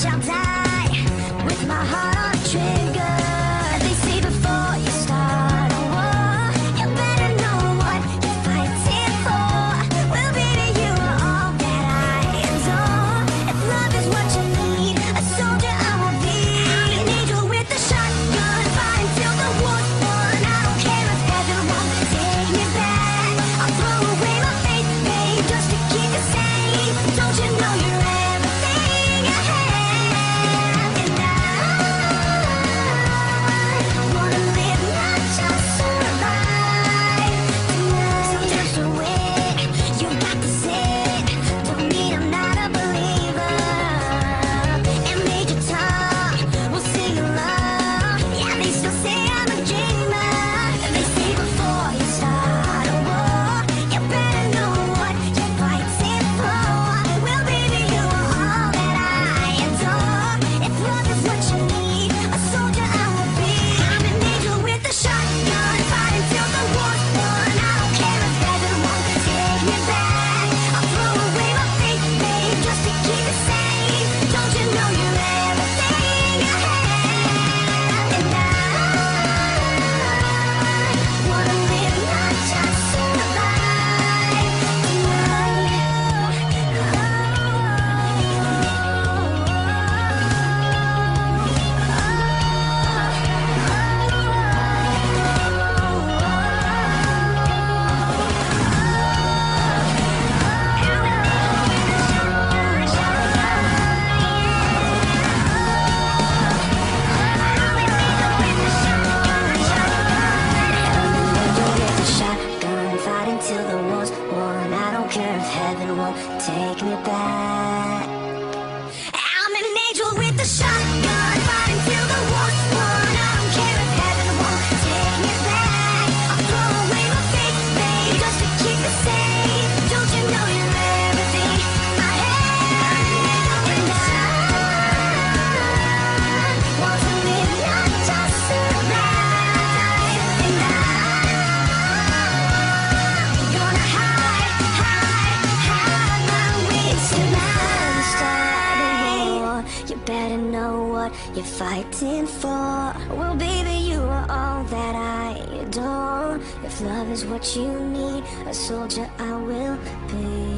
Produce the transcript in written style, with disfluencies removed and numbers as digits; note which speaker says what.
Speaker 1: shall die with my heart on a trigger. They say before you start a war, you better know what you're fighting for. Well, baby, you are all that I adore. If love is what you need, a soldier I will be. I'm an angel with a shotgun, fight until the war's won. I don't care if heaven won't take me back. I'll throw away my faith, babe, just to keep you safe. Don't you know you're everything I have? And I wanna live, not just survive tonight. So just awake, you got to sit. Don't mean I'm not a believer. And Major Tom will sing along. Yeah, they still say I'm a dreamer. They say before you start a war, you better know what you're fighting for. Well, baby, you are all that I adore. If love is what you need, a soldier I will be. I'm an angel with a shotgun, fight until the war's won. I don't care if heaven won't take me back. I'll throw away my faith, babe, just to keep it safe. Don't you know you're everything I have? And I wanna live, not just survive shotgun, fight until the war's won. I don't care if heaven won't take me back. I'm an angel with a shotgun, fight until the war's won. I don't care if heaven won't take me back. I'll throw away my faith, babe, just to keep it safe. Don't you know you're everything I have? And I want to live, not just survive. And I'm gonna hide my wings tonight. Start a war, you better know what you're fighting for. Well, baby, you are all that I adore. If love is what you need, a soldier I will be.